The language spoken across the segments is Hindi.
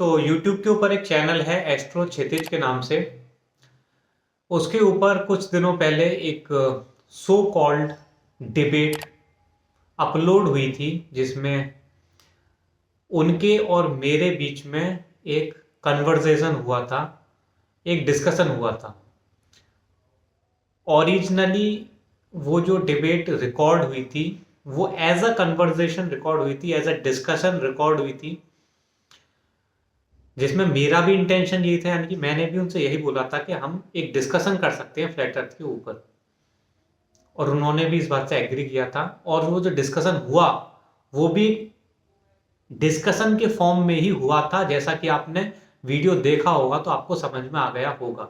तो YouTube के ऊपर एक चैनल है एस्ट्रो क्षितिज के नाम से। उसके ऊपर कुछ दिनों पहले एक सो कॉल्ड डिबेट अपलोड हुई थी, जिसमें उनके और मेरे बीच में एक कन्वर्सेशन हुआ था, एक डिस्कशन हुआ था। ओरिजिनली वो जो डिबेट रिकॉर्ड हुई थी वो एज अ कन्वर्सेशन रिकॉर्ड हुई थी, एज अ डिस्कशन रिकॉर्ड हुई थी, जिसमें मेरा भी इंटेंशन यही था, यानी कि मैंने भी उनसे यही बोला था कि हम एक डिस्कशन कर सकते हैं फ्लैट अर्थ के ऊपर, और उन्होंने भी इस बात से एग्री किया था। और वो जो डिस्कशन हुआ वो भी डिस्कशन के फॉर्म में ही हुआ था, जैसा कि आपने वीडियो देखा होगा तो आपको समझ में आ गया होगा।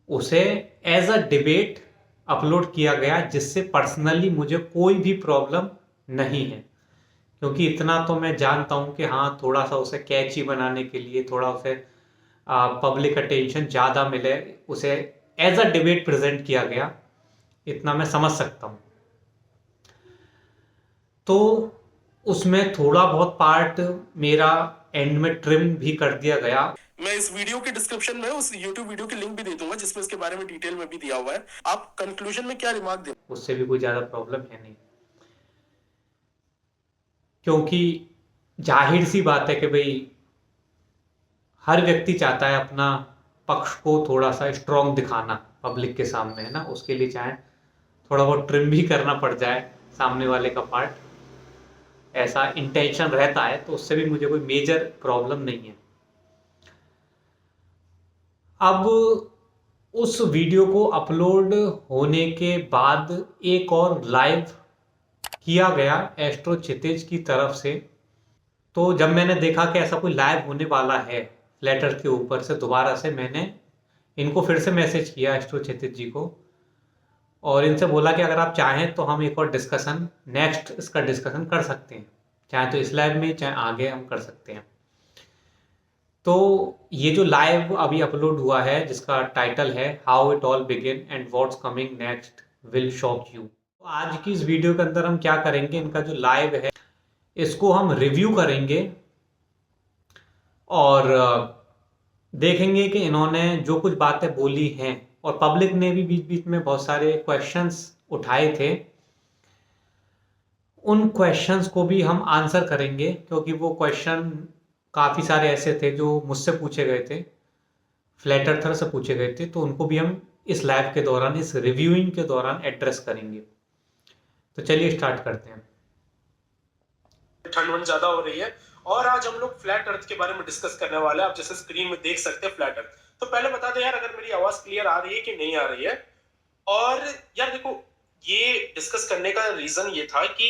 उसे एज अ डिबेट अपलोड किया गया, जिससे पर्सनली मुझे कोई भी प्रॉब्लम नहीं है, क्योंकि इतना तो मैं जानता हूं कि हाँ, थोड़ा सा उसे कैची बनाने के लिए, थोड़ा उसे पब्लिक अटेंशन ज़्यादा मिले, उसे एज अ डिबेट प्रेजेंट किया गया, इतना मैं समझ सकता हूं। तो उसमें थोड़ा बहुत पार्ट मेरा एंड में ट्रिम भी कर दिया गया। मैं इस वीडियो के डिस्क्रिप्शन में उस YouTube वीडियो की लिंक भी दे दूंगा जिसमें इसके बारे में डिटेल में भी दिया हुआ है। आप कंक्लूजन में क्या रिमार्क दें? उससे भी कोई ज़्यादा प्रॉब्लम है नहीं, क्योंकि जाहिर सी बात है कि भाई हर व्यक्ति चाहता है अपना पक्ष को थोड़ा सा स्ट्रॉन्ग दिखाना पब्लिक के सामने, है ना। उसके लिए चाहे थोड़ा बहुत ट्रिम भी करना पड़ जाए सामने वाले का पार्ट, ऐसा इंटेंशन रहता है, तो उससे भी मुझे कोई मेजर प्रॉब्लम नहीं है। अब उस वीडियो को अपलोड होने के बाद एक और लाइव किया गया एस्ट्रो क्षितिज की तरफ से। तो जब मैंने देखा कि ऐसा कोई लाइव होने वाला है फ्लैट अर्थ के ऊपर से, दोबारा से मैंने इनको फिर से मैसेज किया एस्ट्रो क्षितिज जी को, और इनसे बोला कि अगर आप चाहें तो हम एक और डिस्कशन, नेक्स्ट इसका डिस्कशन कर सकते हैं, चाहे तो इस लाइव में चाहे आगे हम कर सकते हैं। तो ये जो लाइव अभी अपलोड हुआ है, जिसका टाइटल है how it all begin and what's coming next will shock you, तो आज की इस वीडियो के अंदर हम क्या करेंगे, इनका जो लाइव है इसको हम रिव्यू करेंगे और देखेंगे कि इन्होंने जो कुछ बातें बोली हैं, और पब्लिक ने भी बीच बीच में बहुत सारे क्वेश्चंस उठाए थे, उन क्वेश्चंस को भी हम आंसर करेंगे, क्योंकि वो क्वेश्चन काफ़ी सारे ऐसे थे जो मुझसे पूछे गए थे, फ्लैट अर्थर से पूछे गए थे, तो उनको भी हम इस लाइव के दौरान, इस रिव्यूइंग के दौरान एड्रेस करेंगे। तो चलिए स्टार्ट करते हैं। ठंड वंड ज्यादा हो रही है और आज हम लोग फ्लैट अर्थ के बारे में डिस्कस करने वाले हैं। आप जैसे स्क्रीन में देख सकते हैं फ्लैट अर्थ। तो पहले बता दे यार, अगर मेरी आवाज क्लियर आ रही है कि नहीं आ रही है। और यार देखो, ये डिस्कस करने का रीजन ये था कि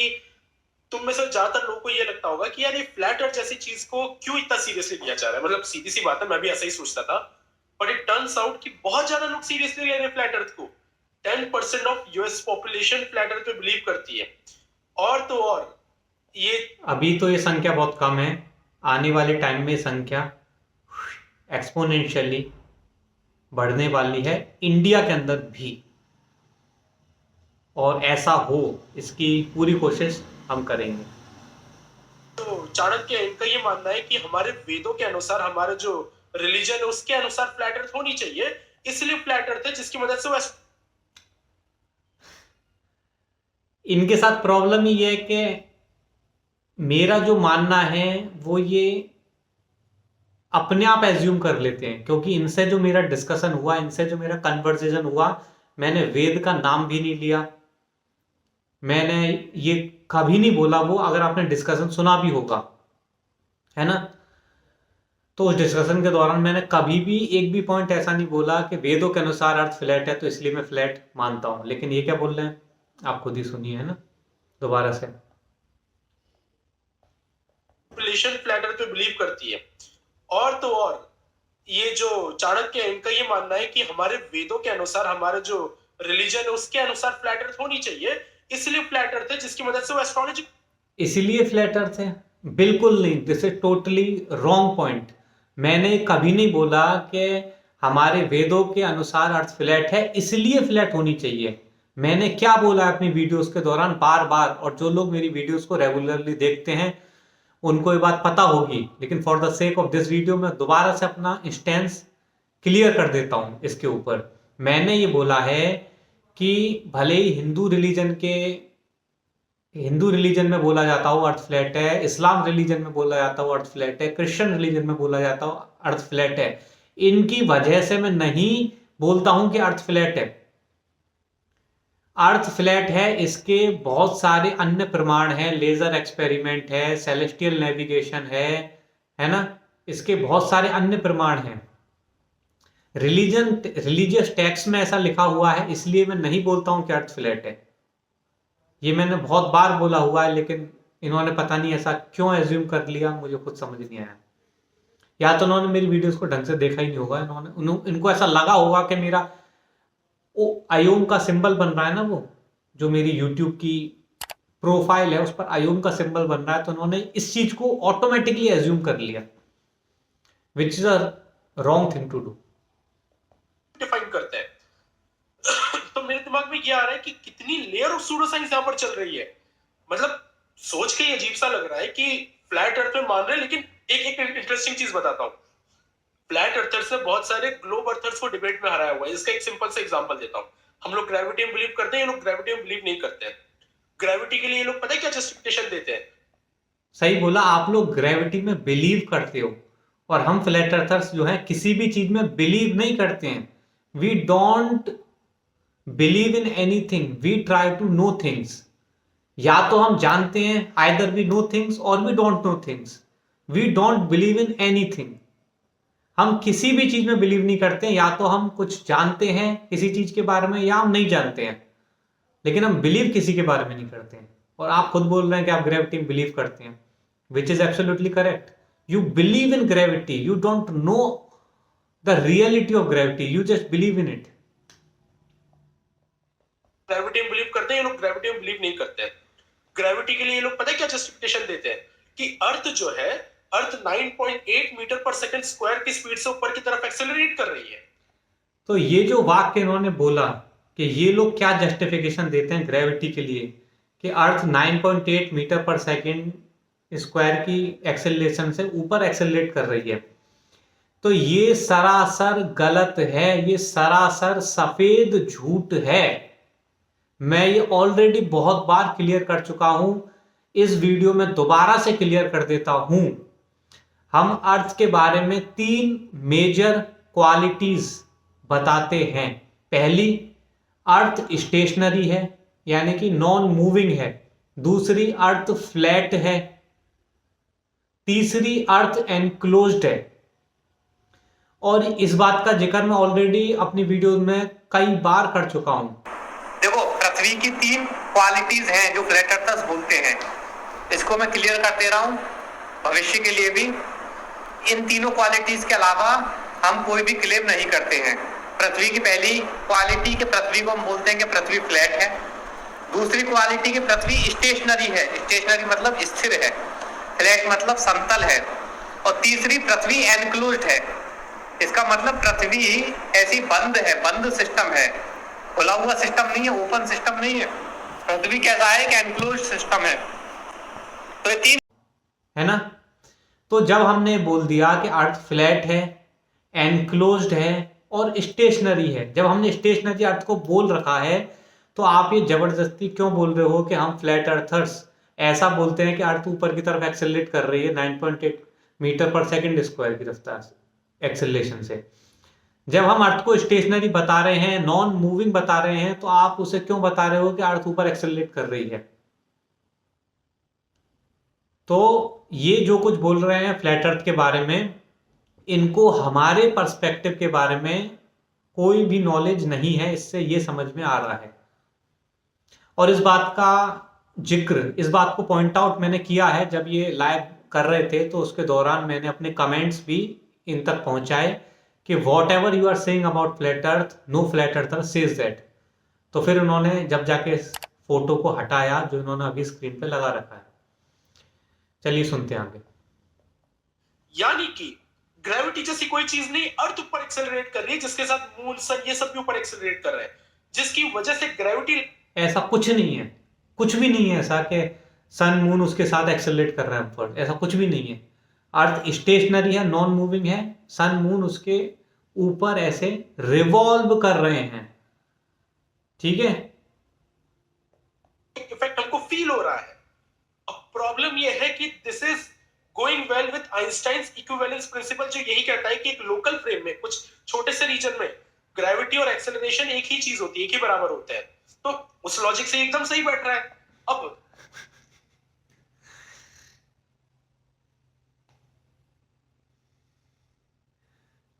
तुम में से ज्यादातर लोगों को ये लगता होगा कि यार ये फ्लैट अर्थ जैसी चीज को क्यों इतना सीरियसली लिया जा रहा है। मतलब सीधी सी बात है, मैं भी ऐसा ही सोचता था, बट इट टर्न्स आउट कि बहुत ज्यादा लोग सीरियसली ले रहे हैं फ्लैट अर्थ को। 10% of US population flat earth पे बिलीव करती है। और तो और ये अभी तो ये संख्या बहुत कम है, आने वाले टाइम में संख्या एक्सपोनेंशियली बढ़ने वाली है इंडिया के अंदर भी, और ऐसा हो इसकी पूरी कोशिश हम करेंगे। तो चाणक्य, इनका ये मानना है कि हमारे वेदों के अनुसार, हमारे जो रिलीजन है उसके अनुसार फ्लैट अर्थ होनी चाहिए, इसलिए फ्लैट अर्थ है, जिसकी मदद से वो इनके साथ प्रॉब्लम ये है कि मेरा जो मानना है वो ये अपने आप एज्यूम कर लेते हैं, क्योंकि इनसे जो मेरा डिस्कशन हुआ, इनसे जो मेरा कन्वर्सेशन हुआ, मैंने वेद का नाम भी नहीं लिया, मैंने ये कभी नहीं बोला वो, अगर आपने डिस्कशन सुना भी होगा, है ना, तो उस डिस्कशन के दौरान मैंने कभी भी एक भी पॉइंट ऐसा नहीं बोला कि वेदों के अनुसार अर्थ फ्लैट है तो इसलिए मैं फ्लैट मानता हूं। लेकिन ये क्या बोल रहे हैं, आप खुद ही सुनिए, है ना, दोबारा से। पॉपुलेशन फ्लैट अर्थ पे बिलीव करती है। और तो और ये जो चाणक्य है, इनका ये मानना है कि हमारे वेदों के अनुसार, हमारे जो रिलीजन है उसके अनुसार फ्लैट अर्थ होनी चाहिए, इसलिए फ्लैट अर्थ है, जिसकी मदद से वो एस्ट्रोलॉजी। इसलिए फ्लैट अर्थ है? बिल्कुल नहीं, this is totally wrong point. मैंने कभी नहीं बोला कि हमारे वेदों के अनुसार अर्थ फ्लैट है इसलिए फ्लैट होनी चाहिए। मैंने क्या बोला अपनी वीडियोस के दौरान बार बार, और जो लोग मेरी वीडियोस को रेगुलरली देखते हैं उनको ये बात पता होगी, लेकिन for the sake of this video मैं दोबारा से अपना स्टैंस क्लियर कर देता हूं इसके ऊपर। मैंने ये बोला है कि भले ही हिंदू रिलीजन में बोला जाता हो अर्थ फ्लैट है, इस्लाम रिलीजन में बोला जाता हो अर्थ फ्लैट है, क्रिश्चियन रिलीजन में बोला जाता हो अर्थ फ्लैट है, इनकी वजह से मैं नहीं बोलता हूं कि अर्थ फ्लैट है। अर्थ फ्लैट है, इसके बहुत सारे अन्य प्रमाण हैं, लेजर एक्सपेरिमेंट है, सेलेस्टियल नेविगेशन है ना, इसके बहुत सारे अन्य प्रमाण हैं। रिलीजियस टेक्स्ट में ऐसा लिखा हुआ है, इसलिए मैं नहीं बोलता हूं कि अर्थ फ्लैट है। ये मैंने बहुत बार बोला हुआ है, लेकिन इन्होंने पता नहीं ऐसा क्यों एज्यूम कर लिया, मुझे खुद समझ नहीं आया। या तो उन्होंने मेरी वीडियोस को ढंग से देखा ही नहीं होगा, इनको ऐसा लगा होगा कि मेरा आयोम का सिंबल बन रहा है ना, वो जो मेरी यूट्यूब की प्रोफाइल है उस पर आयोम का सिंबल बन रहा है, तो उन्होंने इस चीज को ऑटोमेटिकली एज्यूम कर लिया, which is a wrong thing to do. Define करते हैं। तो मेरे दिमाग में ये आ रहा है कि कितनी लेयर ऑफ सूडो साइंस यहाँ पर चल रही है। मतलब सोच के ये अजीब सा लग रहा है कि फ्लैट अर्थ में मान रहे हैं, लेकिन एक इंटरेस्टिंग चीज बताता हूँ। फ्लैट अर्थर्स ने बहुत सारे ग्लोब अर्थर्स को डिबेट में हराया हुआ है। इसका एक सिंपल सा एग्जांपल देता हूँ। हम लोग ग्रेविटी में बिलीव करते हैं, ये लोग ग्रेविटी में बिलीव नहीं करते हैं। ग्रेविटी के लिए ये लोग पता है क्या जस्टिफिकेशन देते हैं? सही बोला, आप लोग ग्रेविटी में बिलीव करते हो, और हम फ्लैट अर्थर्स जो है किसी भी चीज में बिलीव नहीं करते हैं। We don't believe in anything, we try to know things. या तो हम जानते हैं, आइदर वी नो थिंग्स और we don't know things. We don't believe in anything. हम किसी भी चीज में बिलीव नहीं करते हैं, या तो हम कुछ जानते हैं किसी चीज के बारे में या हम नहीं जानते हैं, लेकिन हम बिलीव किसी के बारे में नहीं करते हैं। और आप खुद बोल रहे हैं कि आप ग्रेविटी में बिलीव करते हैं, which is absolutely correct. You believe in gravity, you don't know the reality of gravity, you just believe in it. Gravity में बिलीव करते हैं, ये लोग ग्रेविटी में बिलीव नहीं करते हैं। ग्रेविटी के लिए ये लोग पता है क्या जस्टिफिकेशन देते हैं? कि अर्थ जो है, अर्थ 9.8 मीटर पर सेकंड स्क्वायर की स्पीड से ऊपर की तरफ एक्सेलरेट कर रही है। तो ये जो वाक्य इन्होंने बोला कि ये लोग क्या जस्टिफिकेशन देते हैं ग्रेविटी के लिए, कि अर्थ 9.8 मीटर पर सेकंड स्क्वायर की एक्सेलरेशन से ऊपर एक्सेलरेट कर रही है, तो ये सरासर गलत है, ये सरासर सफेद झूठ है। मैं ये ऑलरेडी बहुत बार क्लियर कर चुका हूं, इस वीडियो में दोबारा से क्लियर कर देता हूं। हम अर्थ के बारे में 3 मेजर क्वालिटीज बताते हैं। पहली, अर्थ स्टेशनरी है, यानी कि नॉन मूविंग है। दूसरी, अर्थ फ्लैट है। तीसरी, अर्थ एनक्लोज्ड है। और इस बात का जिक्र मैं ऑलरेडी अपनी वीडियो में कई बार कर चुका हूं। देखो, पृथ्वी की 3 क्वालिटीज हैं जो फ्लैट अर्थर्स बोलते हैं। इसको मैं क्लियर कर दे रहा हूं भविष्य के लिए भी। इन तीनों क्वालिटीज के अलावा हम कोई भी क्लेम नहीं करते हैं। पृथ्वी की पहली क्वालिटी के पृथ्वी को हम बोलते हैं कि पृथ्वी फ्लैट है। दूसरी क्वालिटी की पृथ्वी स्टेशनरी है, स्टेशनरी मतलब स्थिर है, फ्लैट मतलब समतल है। और तीसरी, पृथ्वी एनक्लोज्ड है। इसका मतलब पृथ्वी ऐसी बंद है, बंद सिस्टम है, खुला हुआ सिस्टम नहीं है, ओपन सिस्टम नहीं है। पृथ्वी कैसा है कि एनक्लोज्ड सिस्टम है। तो ये 3 है ना। तो जब हमने बोल दिया कि अर्थ फ्लैट है, एनक्लोज्ड है और स्टेशनरी है, जब हमने स्टेशनरी अर्थ को बोल रखा है, तो आप ये जबरदस्ती क्यों बोल रहे हो कि हम फ्लैट अर्थर्स ऐसा बोलते हैं कि अर्थ ऊपर की तरफ एक्सेलरेट कर रही है 9.8 मीटर पर सेकंड स्क्वायर की रफ्तार से, एक्सेलरेशन से। जब हम अर्थ को स्टेशनरी बता रहे हैं, नॉन मूविंग बता रहे हैं, तो आप उसे क्यों बता रहे हो कि अर्थ ऊपर एक्सेलरेट कर रही है? तो ये जो कुछ बोल रहे हैं फ्लैट अर्थ के बारे में, इनको हमारे पर्सपेक्टिव के बारे में कोई भी नॉलेज नहीं है, इससे ये समझ में आ रहा है। और इस बात का जिक्र, इस बात को पॉइंट आउट मैंने किया है जब ये लाइव कर रहे थे, तो उसके दौरान मैंने अपने कमेंट्स भी इन तक पहुंचाए कि whatever you are saying about flat earth, no flat earther says that. तो फिर उन्होंने जब जाके फोटो को हटाया जो इन्होंने अभी स्क्रीन पे लगा रखा है। चलिए सुनते हैं आगे। यानी कि ग्रेविटी जैसी कोई चीज नहीं अर्थ ऊपर एक्सेलरेट कर रही है, जिसके साथ मून, सन, ये सब भी ऊपर एक्सेलरेट कर रहे हैं, जिसकी वजह से ग्रेविटी। ऐसा कुछ नहीं है, कुछ भी नहीं है ऐसा कि सन मून उसके साथ एक्सेलरेट कर रहे हैं अपवर्ड, ऐसा कुछ भी नहीं है। अर्थ स्टेशनरी है, नॉन मूविंग है, सन मून उसके ऊपर ऐसे रिवॉल्व कर रहे हैं, ठीक है। इफेक्ट हमको फील हो रहा है। अब प्रॉब्लम ये है कि this is going well with Einstein's equivalence principle, जो यही कहता है कि एक लोकल फ्रेम में, कुछ छोटे से रीजन में ग्रेविटी और एक्सेलरेशन एक ही चीज होती है, एक ही बराबर होते हैं। तो उस लॉजिक से एकदम सही बैठ रहा है। अब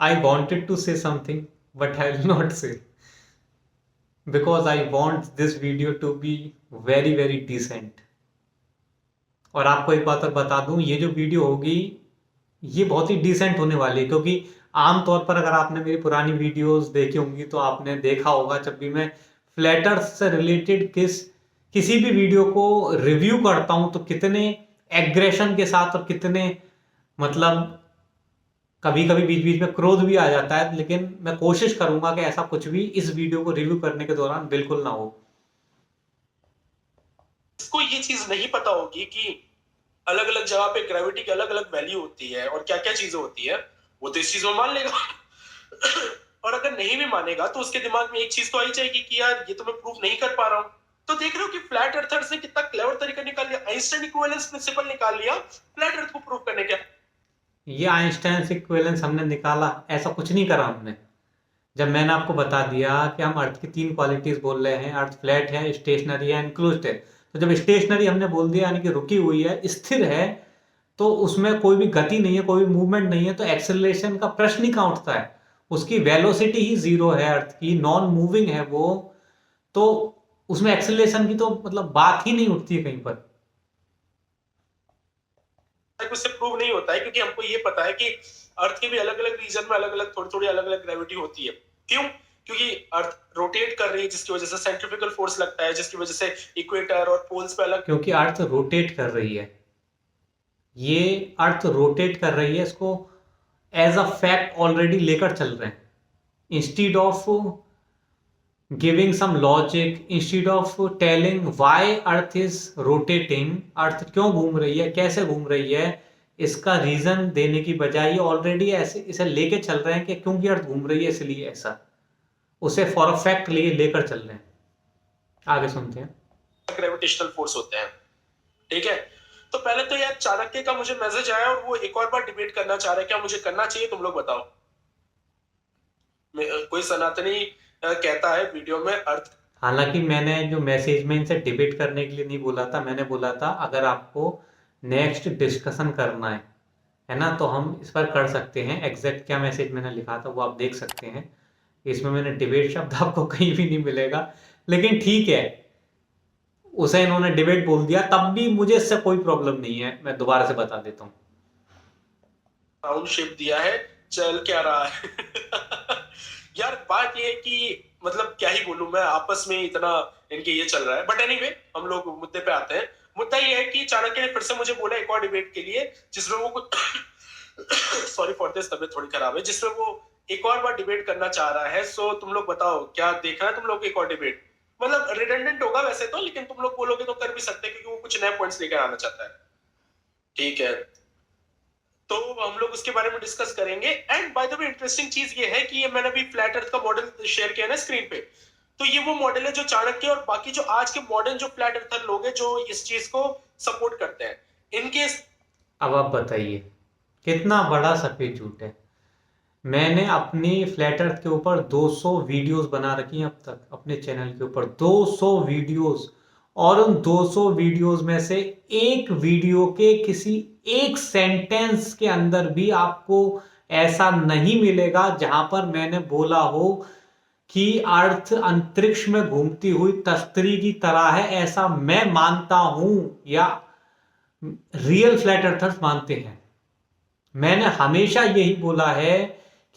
I wanted to say something, but I will not say because I want this video to be very very decent. और आपको एक बात और बता दूं, ये जो वीडियो होगी ये बहुत ही डिसेंट होने वाली है, क्योंकि आमतौर पर अगर आपने मेरी पुरानी वीडियोस देखी होंगी तो आपने देखा होगा जब भी मैं फ्लैट अर्थ से रिलेटेड किसी भी वीडियो को रिव्यू करता हूं तो कितने एग्रेशन के साथ और कितने मतलब कभी कभी बीच बीच में क्रोध भी आ जाता है, लेकिन मैं कोशिश करूंगा कि ऐसा कुछ भी इस वीडियो को रिव्यू करने के दौरान बिल्कुल ना हो। इसको ये चीज नहीं पता होगी कि अलग अलग जगह पे ग्रेविटी की अलग अलग वैल्यू होती है और क्या क्या चीजें होती है, वो तो इस चीज में मान लेगा और अगर नहीं भी मानेगा तो उसके दिमाग में एक चीज तो आई जाएगी कि यार ये तो मैं प्रूफ नहीं कर पा रहा हूं। तो देख रहे हो कि फ्लैट अर्थर्स ने कितना क्लेवर तरीका निकाल लिया, आइंस्टाइन इक्विवेलेंस प्रिंसिपल निकाल लिया फ्लैट अर्थ को प्रूव करने का। ये आइंस्टाइन इक्विवेलेंस हमने निकाला, ऐसा कुछ नहीं करा हमने। जब मैंने आपको बता दिया कि हम अर्थ की 3 क्वालिटीज बोल रहे हैं, अर्थ फ्लैट है, स्टेशनरी है, एनक्लोज्ड है, तो जब स्टेशनरी हमने बोल दिया यानी कि रुकी हुई है, स्थिर है, तो उसमें कोई भी गति नहीं है, कोई भी मूवमेंट नहीं है, तो एक्सेलरेशन का प्रश्न ही कहाँ उठता है। उसकी वेलोसिटी ही जीरो है, अर्थ की नॉन मूविंग है वो, तो उसमें एक्सेलरेशन की तो मतलब बात ही नहीं उठती है कहीं पर। उससे प्रूव नहीं होता है क्योंकि हमको ये पता है कि अर्थ के भी अलग अलग रीजन में अलग अलग थोड़ी थोड़ी अलग अलग ग्रेविटी होती है। क्यों? क्योंकि अर्थ रोटेट कर रही है, जिसकी वजह से सेंट्रीफ्यूगल फोर्स लगता है, जिसकी वजह से इक्वेटर और पोल्स पे अलग। क्योंकि अर्थ रोटेट कर रही है, ये अर्थ रोटेट कर रही है, इसको एज अ फैक्ट ऑलरेडी लेकर चल रहे हैं। Instead of giving some logic, instead of telling why earth is rotating, earth क्यों घूम रही है, कैसे घूम रही है, इसका रीजन देने की बजाय ऑलरेडी ऐसे इसे लेके चल रहे हैं कि क्योंकि अर्थ घूम रही है इसलिए ऐसा, उसे फॉर अ फैक्ट लेकर चल रहे हैं। आगे सुनते हैं। ग्रेविटेशनल फोर्स होते हैं, ठीक है। तो पहले तो यार चाणक्य का मुझे मैसेज आया और वो एक और बार डिबेट करना चाह रहे हैं, क्या मुझे करना चाहिए, तुम लोग बताओ। कोई सनातनी कहता है वीडियो में अर्थ, हालांकि मैंने जो मैसेज में इनसे डिबेट करने के लिए नहीं बोला था, मैंने बोला था अगर आपको नेक्स्ट डिस्कशन करना है ना, तो हम इस पर कर सकते हैं। एग्जैक्ट क्या मैसेज मैंने लिखा था वो आप देख सकते हैं, इसमें मैंने डिबेट शब्द आपको कहीं भी नहीं मिलेगा, लेकिन ठीक है, उसे इन्होंने डिबेट बोल दिया, तब भी मुझे इससे कोई प्रॉब्लम नहीं है। मैं दोबारा से बता देता हूँ, राउंड शेप दिया है, चल क्या रहा है यार बात ये है कि मतलब क्या ही बोलूं मैं, आपस में इतना इनके ये चल रहा है। बट एनीवे हम लोग मुद्दे पे आते हैं। मुद्दा ये है कि चाणक्य ने फिर से मुझे बोला एक और डिबेट के लिए, जिसमें वो कुछ सॉरी फॉर दिस, तबीयत थोड़ी खराब है, जिसमें वो एक और बार डिबेट करना चाह रहा है। सो तुम लोग बताओ क्या देखना है तुम लोग एक और डिबेट, मतलब रिडंडेंट होगा वैसे तो, लेकिन तुम लोग बोलोगे तो कर भी सकते हैं क्योंकि वो कुछ नए पॉइंट्स लेकर आना चाहता है, ठीक है। तो हम लोग उसके बारे में डिस्कस करेंगे। And by the way interesting चीज ये है कि ये मैंने अभी फ्लैट अर्थ का मॉडल शेयर किया ना स्क्रीन पे, तो ये वो मॉडल है जो चाणक्य और बाकी जो आज के मॉडर्न जो फ्लैट अर्थर लोग हैं जो इस चीज को सपोर्ट करते हैं, इनके। अब आप बताइए कितना बड़ा सफेद झूठ है। मैंने अपनी फ्लैट अर्थ के ऊपर 200 वीडियोस बना रखी हैं अब तक अपने चैनल के ऊपर, 200 वीडियोस, और उन 200 वीडियोस में से एक वीडियो के किसी एक सेंटेंस के अंदर भी आपको ऐसा नहीं मिलेगा जहां पर मैंने बोला हो कि अर्थ अंतरिक्ष में घूमती हुई तस्तरी की तरह है, ऐसा मैं मानता हूं या रियल फ्लैट अर्थर्स मानते हैं। मैंने हमेशा यही बोला है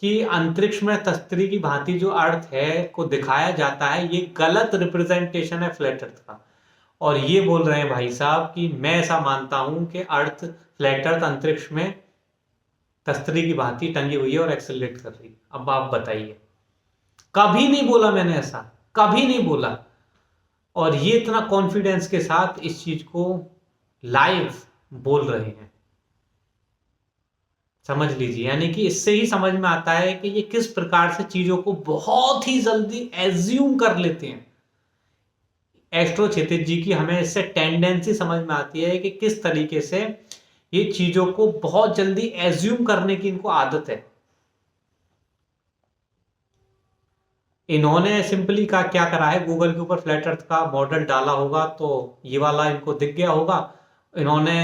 कि अंतरिक्ष में तस्तरी की भांति जो अर्थ है को दिखाया जाता है, ये गलत रिप्रेजेंटेशन है फ्लैट अर्थ का। और ये बोल रहे हैं भाई साहब कि मैं ऐसा मानता हूं कि अर्थ फ्लैट अर्थ अंतरिक्ष में तस्तरी की भांति टंगी हुई है और एक्सेलरेट कर रही है। अब आप बताइए, कभी नहीं बोला मैंने ऐसा, कभी नहीं बोला। और ये इतना कॉन्फिडेंस के साथ इस चीज को लाइव बोल रहे हैं। समझ लीजिए, यानी कि इससे ही समझ में आता है कि ये किस प्रकार से चीजों को बहुत ही जल्दी एज्यूम कर लेते हैं। एस्ट्रो क्षितिज जी की हमें इससे टेंडेंसी समझ में आती है कि किस तरीके से ये चीजों को बहुत जल्दी एज्यूम करने की इनको आदत है। इन्होंने सिंपली का क्या करा है, गूगल के ऊपर फ्लैट अर्थ का मॉडल डाला होगा तो ये वाला इनको दिख गया होगा। इन्होंने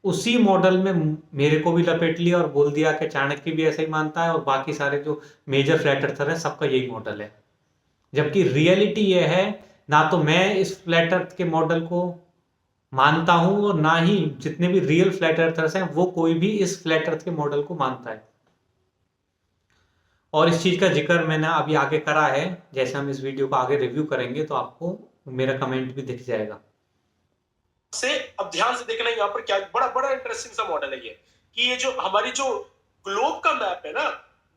उसी मॉडल में मेरे को भी लपेट लिया और बोल दिया कि चाणक्य भी ऐसा ही मानता है और बाकी सारे जो मेजर फ्लैट अर्थर है सबका यही मॉडल है। जबकि रियलिटी ये है, ना तो मैं इस फ्लैट अर्थ के मॉडल को मानता हूं और ना ही जितने भी रियल फ्लैट अर्थर्स हैं वो कोई भी इस फ्लैट अर्थ के मॉडल को मानता है। और इस चीज का जिक्र मैंने अभी आगे करा है, जैसे हम इस वीडियो को आगे रिव्यू करेंगे तो आपको मेरा कमेंट भी दिख जाएगा। से अब ध्यान से देखना यहाँ पर क्या बड़ा बड़ा इंटरेस्टिंग सा मॉडल है ये, कि ये जो हमारी जो ग्लोब का मैप है ना,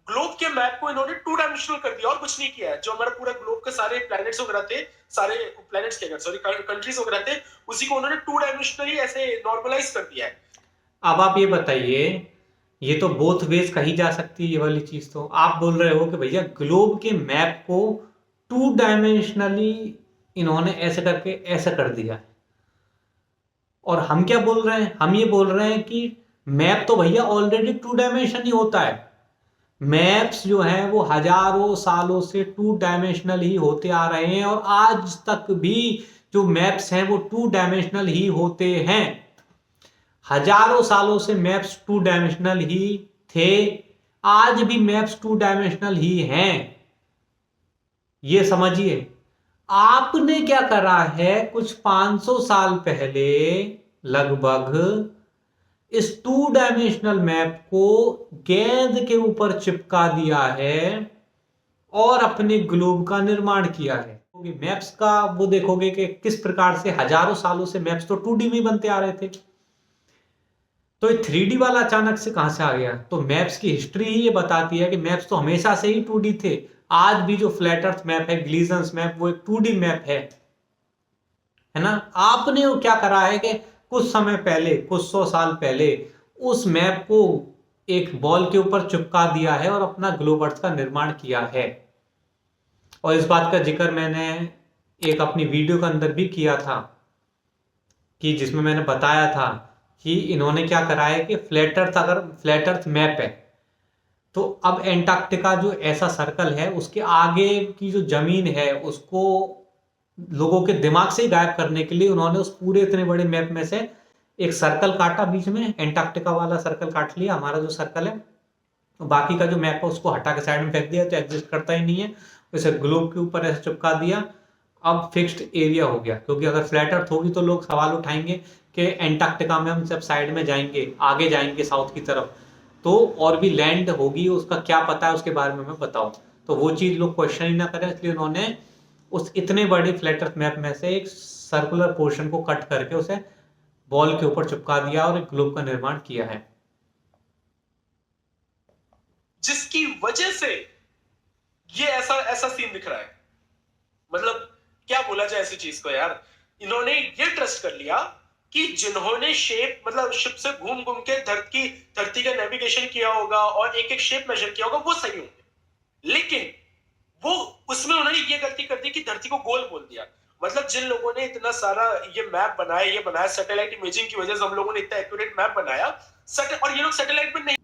ग्लोब के मैप को इन्होंने 2 डायमेंशनल कर दिया और कुछ नहीं किया है। जो हमारा पूरा ग्लोब के सारे प्लैनेट्स वगैरह थे, सारे प्लैनेट्स क्या सॉरी कंट्रीज वगैरह थे, उसी को उन्होंने 2 डायमेंशनली ऐसे नॉर्मलाइज कर दिया है। अब आप ये बताइए, ये तो बोथ वेज कही जा सकती है ये वाली चीज। तो आप बोल रहे हो कि भैया ग्लोब के मैप को 2 डायमेंशनली इन्होंने ऐसे करके ऐसा कर दिया है, और हम क्या बोल रहे हैं, हम ये बोल रहे हैं कि मैप तो भैया ऑलरेडी 2 डायमेंशन ही होता है। मैप्स जो हैं वो हजारों सालों से 2 डायमेंशनल ही होते आ रहे हैं और आज तक भी जो मैप्स हैं वो 2 डायमेंशनल ही होते हैं। हजारों सालों से मैप्स 2 डायमेंशनल ही थे, आज भी मैप्स 2 डायमेंशनल ही हैं। ये समझिए, आपने क्या करा है, कुछ 500 साल पहले लगभग इस 2 डायमेंशनल मैप को गेंद के ऊपर चिपका दिया है और अपने ग्लोब का निर्माण किया है। मैप्स का वो देखोगे कि किस प्रकार से हजारों सालों से मैप्स तो 2D में बनते आ रहे थे, तो ये 3D वाला अचानक से कहां से आ गया। तो मैप्स की हिस्ट्री ही ये बताती है कि मैप्स तो हमेशा से ही 2D थे। आज भी जो फ्लैट अर्थ मैप है, ग्लीजन्स मैप, वो एक 2D मैप है ना। आपने वो क्या करा है कि कुछ समय पहले, कुछ 100 साल पहले उस मैप को एक बॉल के ऊपर चिपका दिया है और अपना ग्लोब अर्थ का निर्माण किया है। और इस बात का जिक्र मैंने एक अपनी वीडियो के अंदर भी किया था, कि जिसमें मैंने बताया था कि इन्होंने क्या करा है कि फ्लैट अर्थ, अगर फ्लैट अर्थ मैप है तो अब एंटार्क्टिका जो ऐसा सर्कल है उसके आगे की जो जमीन है उसको लोगों के दिमाग से ही गायब करने के लिए उन्होंने उस पूरे इतने बड़े मैप में से एक सर्कल काटा, बीच में एंटार्क्टिका वाला सर्कल काट लिया, हमारा जो सर्कल है। बाकी का जो मैप है उसको हटा के साइड में फेंक दिया, तो एग्जिस्ट करता ही नहीं है। उसे ग्लोब के ऊपर ऐसे चिपका दिया, अब फिक्स्ड एरिया हो गया। क्योंकि अगर फ्लैट अर्थ होगी तो लोग सवाल उठाएंगे कि एंटार्क्टिका में हम जब साइड में जाएंगे, आगे जाएंगे साउथ की तरफ, तो और भी लैंड होगी, उसका क्या पता है उसके बारे में मैं बताऊं। तो वो चीज लोग क्वेश्चन ही ना करें, इसलिए उन्होंने उस इतने बड़े फ्लैट अर्थ मैप में से एक सर्कुलर पोर्शन को कट करके उसे बॉल के ऊपर चिपका दिया और एक ग्लोब का निर्माण किया है, जिसकी वजह से ये ऐसा सीन दिख रहा है। मतलब क्या बोला जाए ऐसी चीज को यार। इन्होंने ये ट्रस्ट कर लिया कि जिन्होंने शेप, मतलब शिप से घूम घूम के धरती का नेविगेशन किया होगा और एक एक शेप मेजर किया होगा, वो सही होंगे। लेकिन वो उसमें उन्होंने ये गलती कर दी कि धरती को गोल बोल दिया। मतलब जिन लोगों ने इतना सारा ये मैप बनाया, सैटेलाइट इमेजिंग की वजह से हम लोगों ने इतना एक्यूरेट मैप बनाया, और ये लोग सैटेलाइट में नहीं।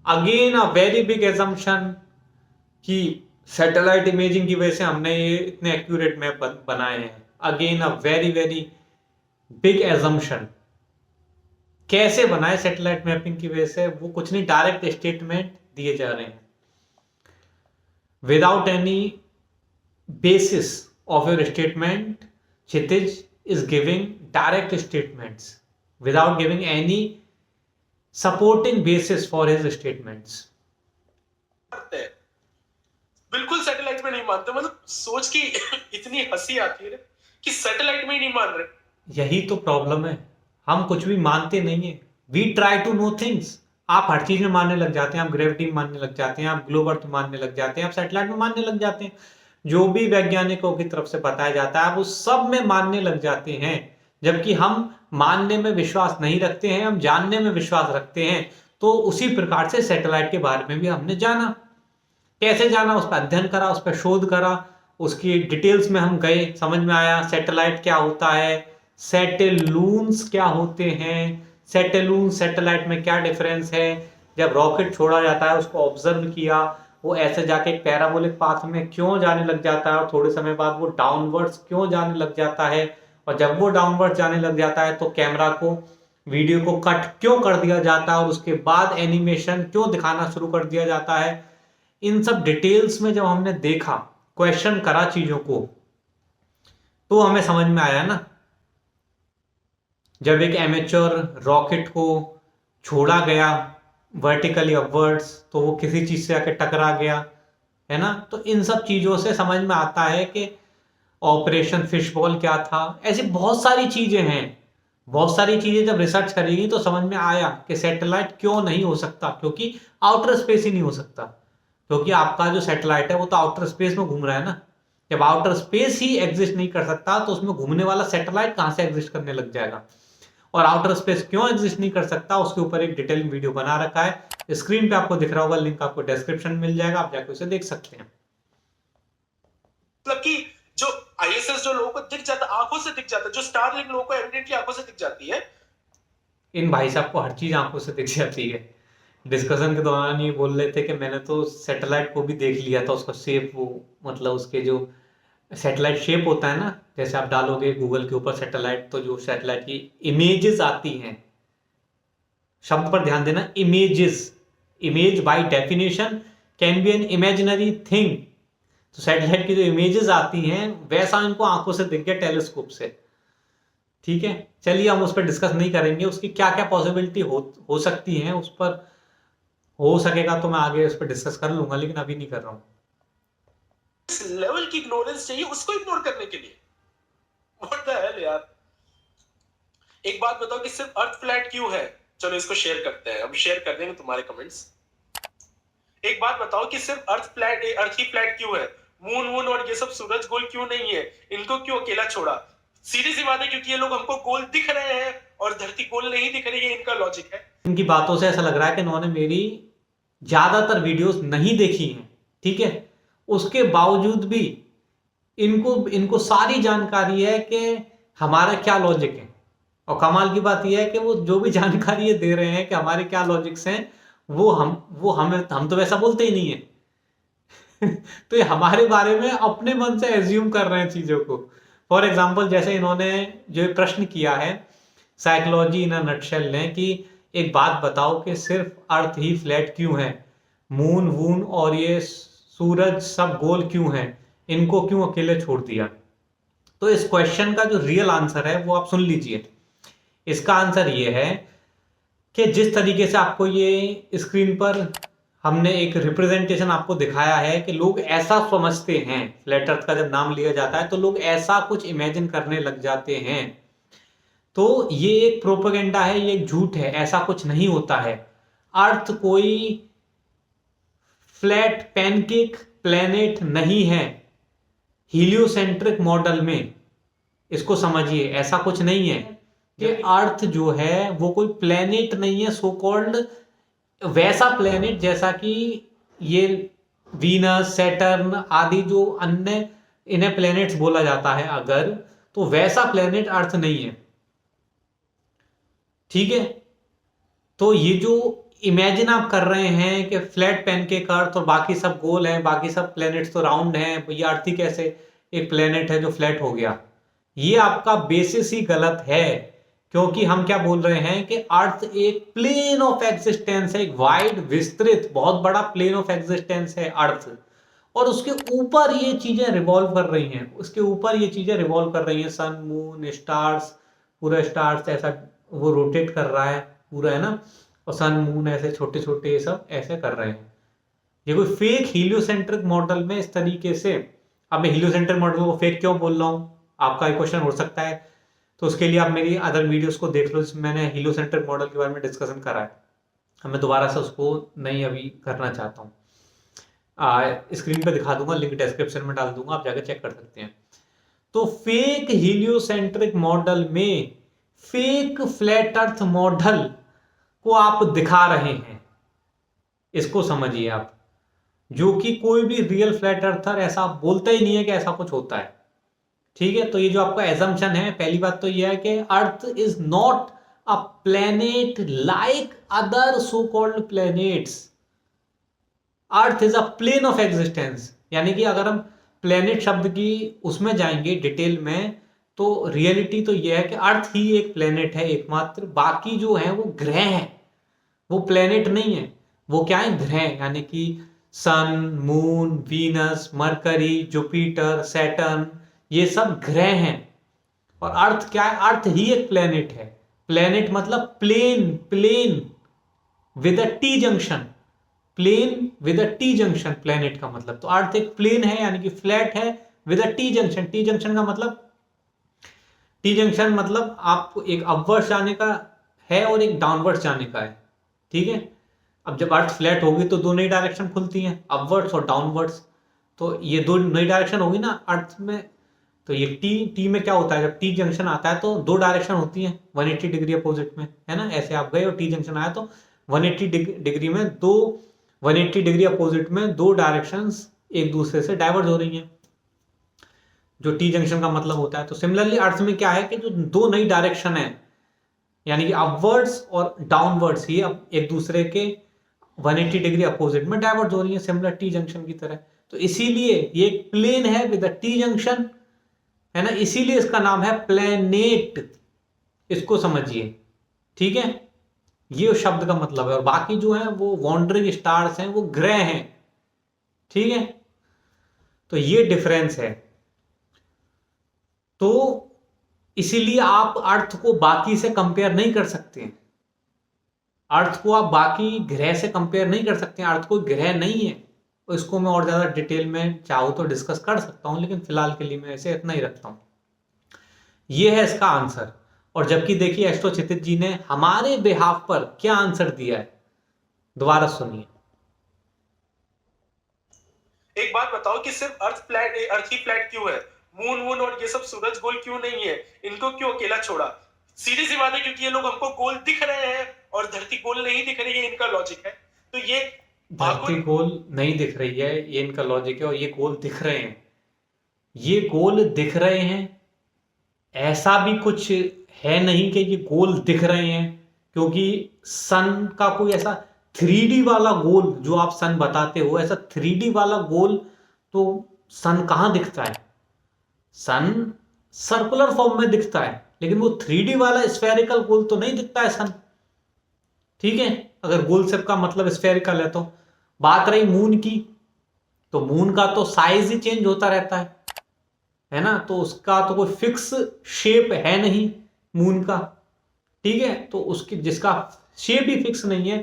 Again a very big assumption कि सैटेलाइट इमेजिंग की वजह से हमने ये इतने एक्यूरेट मैप बनाए हैं। Again a very very big assumption. कैसे बनाए सैटेलाइट मैपिंग की वजह से, वो कुछ नहीं, डायरेक्ट स्टेटमेंट दिए जा रहे हैं without any basis of your statement. Kshitij is giving direct statements without giving any supporting basis for his statements. बिल्कुल सैटेलाइट में नहीं मानते। मतलब सोच की इतनी हंसी आती है कि सैटेलाइट में ही नहीं मान रहे। यही तो प्रॉब्लम है, हम कुछ भी मानते नहीं है। We try to know things. आप हर चीज में मानने लग जाते हैं, आप ग्रेविटी में मानने लग जाते हैं, आप ग्लोब अर्थ मानने लग जाते हैं, आप सैटेलाइट में मानने लग जाते हैं। जो भी वैज्ञानिकों की तरफ से बताया जाता है आप उस सब में मानने लग जाते हैं। जबकि हम मानने में विश्वास नहीं रखते हैं, हम जानने में विश्वास रखते हैं। तो उसी प्रकार से सैटेलाइट के बारे में भी हमने जाना। कैसे जाना? उस पर अध्ययन करा, उस पर शोध करा, उसकी डिटेल्स में हम गए, समझ में आया सैटेलाइट क्या होता है, सैटेलून्स क्या होते हैं, सैटेलून सैटेलाइट में क्या डिफरेंस है। जब रॉकेट छोड़ा जाता है उसको ऑब्जर्व किया, वो ऐसे जाके एक पैराबोलिक पाथ में क्यों जाने लग जाता है और थोड़े समय बाद वो डाउनवर्ड्स क्यों जाने लग जाता है, और जब वो डाउनवर्ड जाने लग जाता है तो कैमरा को, वीडियो को कट क्यों कर दिया जाता है और उसके बाद एनिमेशन क्यों दिखाना शुरू कर दिया जाता है। इन सब डिटेल्स में जब हमने देखा, क्वेश्चन करा चीजों को, तो हमें समझ में आया ना। जब एक एमेच्योर रॉकेट को छोड़ा गया वर्टिकली अपवर्ड्स, तो वो किसी चीज से आके टकरा गया, है ना। तो इन सब चीजों से समझ में आता है कि ऑपरेशन फिशबॉल क्या था। ऐसी बहुत सारी चीजें हैं, बहुत सारी चीजें जब रिसर्च करेगी तो समझ में आया कि सैटेलाइट क्यों नहीं हो सकता, क्योंकि आउटर स्पेस ही नहीं हो सकता। क्योंकि आपका जो सैटेलाइट है वो तो आउटर स्पेस में घूम रहा है ना। जब आउटर स्पेस ही एग्जिस्ट नहीं कर सकता तो उसमें घूमने वाला सैटेलाइट कहां से एग्जिस्ट करने लग जाएगा। और आउटर स्पेस क्यों एग्जिस्ट नहीं कर सकता, उसके ऊपर एक डिटेलिंग वीडियो बना रखा है, स्क्रीन पे आपको दिख रहा होगा, लिंक आपको डिस्क्रिप्शन में मिल जाएगा, आप जाके उसे देख सकते हैं। मतलब कि जो आईएसएस जो लोगों को दिख जाता, आंखों से दिख जाता, जो स्टारलिंक लोगों को एविडेंटली आंखों से दिख जाती है, इन भाई साहब को हर चीज आंखों से दिख जाती है। डिस्कशन के दौरान ये बोल रहे थे कि मैंने तो सैटेलाइट को भी देख लिया था, उसका शेप, वो मतलब उसके जो सैटेलाइट शेप होता है ना, जैसे आप डालोगे गूगल के ऊपर सैटेलाइट, तो जो सैटेलाइट की इमेजेस आती हैं, शब्द पर ध्यान देना, images, image by definition can be an imaginary thing. तो सैटेलाइट की जो इमेजेस आती हैं वैसा इनको आंखों से दिख गया टेलीस्कोप से। ठीक है, चलिए हम उस पर डिस्कस नहीं करेंगे, उसकी क्या क्या पॉसिबिलिटी हो सकती है, उस पर हो सकेगा तो मैं आगे उस पर डिस्कस कर लूंगा, लेकिन अभी नहीं कर रहा हूं। इस लेवल की इग्नोरेंस चाहिए उसको इग्नोर करने के लिए। व्हाट द हेल यार। एक बात बताओ कि सिर्फ अर्थ फ्लैट क्यों है? चलो इसको शेयर करते हैं, अब शेयर कर देंगे तुम्हारे कमेंट्स। एक बात बताओ कि सिर्फ अर्थ ही फ्लैट क्यों है? मून और ये सब सूरज गोल क्यों नहीं है? इनको क्यों अकेला छोड़ा? सीधी सी बात है, क्योंकि ये लोग हमको गोल दिख रहे हैं और धरती गोल नहीं दिख रही है, इनका लॉजिक है। इनकी बातों से ऐसा लग रहा है कि इन्होंने मेरी ज्यादातर वीडियोस नहीं देखी हैं, ठीक है। उसके बावजूद भी इनको सारी जानकारी है कि हमारा क्या लॉजिक है। और कमाल की बात यह है कि वो जो भी जानकारी ये दे रहे हैं कि हमारे क्या लॉजिक्स हैं, वो हम तो वैसा बोलते ही नहीं है। तो ये हमारे बारे में अपने मन से एज्यूम कर रहे हैं चीजों को। फॉर एग्जाम्पल, जैसे इन्होंने जो प्रश्न किया है साइकोलॉजी इन अ नटशेल ने, कि एक बात बताओ कि सिर्फ अर्थ ही फ्लैट क्यों है, मून वून और ये सूरज सब गोल क्यों है, इनको क्यों अकेले छोड़ दिया। तो इस क्वेश्चन का जो रियल आंसर है वो आप सुन लीजिए। इसका आंसर ये है कि जिस तरीके से आपको ये स्क्रीन पर हमने एक रिप्रेजेंटेशन आपको दिखाया है कि लोग ऐसा समझते हैं, फ्लैट अर्थ का जब नाम लिया जाता है तो लोग ऐसा कुछ इमेजिन करने लग जाते हैं। तो ये एक प्रोपेगेंडा है, ये एक झूठ है, ऐसा कुछ नहीं होता है। अर्थ कोई फ्लैट पैनकेक प्लेनेट नहीं है हीलियोसेंट्रिक मॉडल में, इसको समझिए, ऐसा कुछ नहीं है कि अर्थ जो है वो कोई प्लेनेट नहीं है, सो कॉल्ड वैसा प्लेनेट जैसा कि ये वीनस, सैटर्न आदि जो अन्य इन्हें प्लेनेट्स बोला जाता है अगर, तो वैसा प्लेनेट अर्थ नहीं है। ठीक है, तो ये जो इमेजिन आप कर रहे हैं कि फ्लैट पैनकेक अर्थ और बाकी सब गोल हैं, बाकी सब प्लेनेट्स तो राउंड हैं, ये अर्थ ही कैसे एक प्लेनेट है जो फ्लैट हो गया, ये आपका बेसिस ही गलत है। क्योंकि हम क्या बोल रहे हैं कि अर्थ एक प्लेन ऑफ एग्जिस्टेंस है, एक वाइड विस्तृत बहुत बड़ा प्लेन ऑफ एग्जिस्टेंस है अर्थ, और उसके ऊपर ये चीजें रिवॉल्व कर रही हैं, उसके ऊपर ये चीजें रिवॉल्व कर रही हैं, सन मून स्टार्स, पूरा स्टार्स ऐसा वो रोटेट कर रहा है पूरा, है ना, और सन मून ऐसे छोटे छोटे ये सब ऐसे कर रहे हैं। ये कोई फेक हीलियोसेंट्रिक मॉडल में इस तरीके से, अब मैं हीलियोसेंट्रिक मॉडल को फेक क्यों बोल रहा हूँ, आपका एक क्वेश्चन हो सकता है, तो उसके लिए आप मेरी अदर वीडियोस को देख लो जिसमें मैंने हीलियोसेंट्रिक मॉडल के बारे में डिस्कशन करा है। मैं दोबारा से उसको नहीं अभी करना चाहता हूँ, स्क्रीन पे दिखा दूंगा, लिंक डिस्क्रिप्शन में डाल दूंगा, आप जाकर चेक कर सकते हैं। तो फेक हीलियोसेंट्रिक मॉडल में फेक फ्लैट अर्थ मॉडल को आप दिखा रहे हैं, इसको समझिए आप। जो कि कोई भी रियल फ्लैट अर्थर ऐसा बोलता ही नहीं है कि ऐसा कुछ होता है, ठीक है। तो ये जो आपका एजम्पशन है, पहली बात तो ये है कि earth is not a planet like other so called planets. Earth is a plane of existence, यानी कि अगर हम प्लेनेट शब्द की उसमें जाएंगे डिटेल में, तो रियलिटी तो यह है कि अर्थ ही एक प्लेनेट है एकमात्र, बाकी जो है वो ग्रह है, वो प्लेनेट नहीं है। वो क्या है? ग्रह, यानी कि sun, moon, Venus, Mercury, Jupiter, Saturn, ये सब ग्रह हैं। और अर्थ क्या है? अर्थ ही एक प्लेनेट है। प्लेनेट मतलब plane, plane with a T junction, plane with a T junction planet का मतलब। तो अर्थ एक प्लेन है, यानी कि फ्लैट है with a T junction. T junction का मतलब, टी जंक्शन मतलब आप एक अपवर्ड्स जाने का है और एक डाउनवर्ड्स जाने का है, ठीक है। अब जब अर्थ फ्लैट होगी तो दो नई डायरेक्शन खुलती हैं, अपवर्ड्स और डाउनवर्ड्स। तो ये दो नई डायरेक्शन होगी ना अर्थ में। तो ये टी में क्या होता है, जब टी जंक्शन आता है तो दो डायरेक्शन होती हैं 180 डिग्री अपोजिट में, है ना। ऐसे आप गए और टी जंक्शन आया तो 180 डिग्री में दो 180 डिग्री अपोजिट में दो डायरेक्शंस एक दूसरे से डाइवर्ज हो रही हैं, जो टी जंक्शन का मतलब होता है। तो सिमिलरली अर्थ में क्या है कि जो दो नई डायरेक्शन है, यानी कि अपवर्ड्स और डाउनवर्ड्स, ये अब एक दूसरे के 180 डिग्री अपोजिट में डाइवर्ट हो रही है, सिमिलर टी जंक्शन की तरह। तो इसीलिए ये एक प्लेन है विद अ टी जंक्शन, है ना, इसीलिए इसका नाम है प्लेनेट। इसको समझिए, ठीक है। ये उस शब्द का मतलब है। और बाकी जो है वो वॉन्डरिंग स्टार्स हैं, वो ग्रह हैं, ठीक है। तो ये डिफरेंस है। तो इसीलिए आप अर्थ को बाकी से कंपेयर नहीं कर सकते। अर्थ को आप बाकी ग्रह से कंपेयर नहीं कर सकते। अर्थ कोई ग्रह नहीं है। तो इसको मैं और ज्यादा डिटेल में चाहूँ तो डिस्कस कर सकता हूँ, लेकिन फिलहाल के लिए मैं ऐसे इतना ही रखता हूँ। ये है इसका आंसर। और जबकि देखिए एस्ट्रो क्षितिज जी ने हमारे बिहाफ पर क्या आंसर दिया है, दोबारा सुनिए। एक बात बताओ कि सिर्फ अर्थ ही फ्लैट क्यों है? मून वून और ये सब सूरज गोल क्यों नहीं है? इनको क्यों अकेला छोड़ा? सीधी सी बात है, क्योंकि ये लोग हमको गोल दिख रहे हैं और धरती गोल नहीं दिख रही है, इनका लॉजिक है। तो ये धरती गोल नहीं दिख रही है, ये इनका लॉजिक है। और ये गोल दिख रहे हैं, ये गोल दिख रहे हैं, ऐसा भी कुछ है नहीं कि ये गोल दिख रहे हैं। क्योंकि सन का कोई ऐसा 3D वाला गोल जो आप सन बताते हो, ऐसा 3D वाला गोल तो सन कहाँ दिखता है? सन सर्कुलर फॉर्म में दिखता है, लेकिन वो 3D वाला स्फेरिकल गोल तो नहीं दिखता है सन, ठीक है। अगर गोल शेप का मतलब स्फेरिकल है तो। बात रही मून की, तो मून का तो साइज ही चेंज होता रहता है ना। तो उसका तो कोई फिक्स शेप है नहीं मून का, ठीक है। तो उसकी जिसका शेप ही फिक्स नहीं है,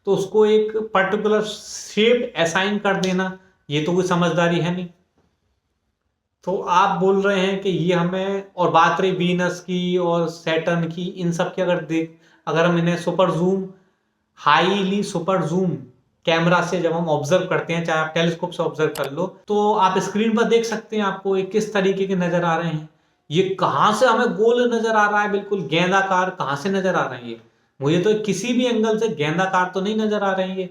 तो उसको एक पर्टिकुलर शेप असाइन कर देना, ये तो कोई समझदारी है नहीं। तो आप बोल रहे हैं कि ये हमें, और बात रही वीनस की और सैटर्न की, इन सब की अगर हम इन्हें super zoom, highly super zoom camera से जब हम ऑब्जर्व करते हैं, चाहे आप टेलीस्कोप से ऑब्जर्व कर लो, तो आप स्क्रीन पर देख सकते हैं आपको ये किस तरीके के नजर आ रहे हैं। ये कहां से हमें गोल नजर आ रहा है, बिल्कुल गेंदाकार कहां से नजर आ रहे हैं? ये मुझे तो किसी भी एंगल से गेंदाकार तो नहीं नजर आ रहे हैं ये।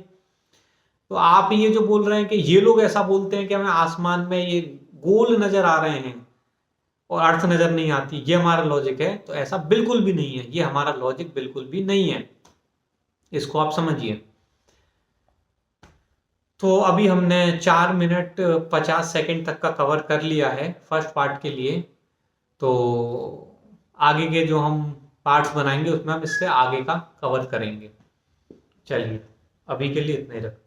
तो आप ये जो बोल रहे हैं कि ये लोग ऐसा बोलते हैं कि हमें आसमान में ये गोल नजर आ रहे हैं और अर्थ नजर नहीं आती, ये हमारा लॉजिक है, तो ऐसा बिल्कुल भी नहीं है। ये हमारा लॉजिक बिल्कुल भी नहीं है, इसको आप समझिए। तो अभी हमने 4 मिनट 50 सेकंड तक का कवर कर लिया है फर्स्ट पार्ट के लिए। तो आगे के जो हम पार्ट्स बनाएंगे उसमें हम इससे आगे का कवर करेंगे। चलिए अभी के लिए इतना ही रखते हैं।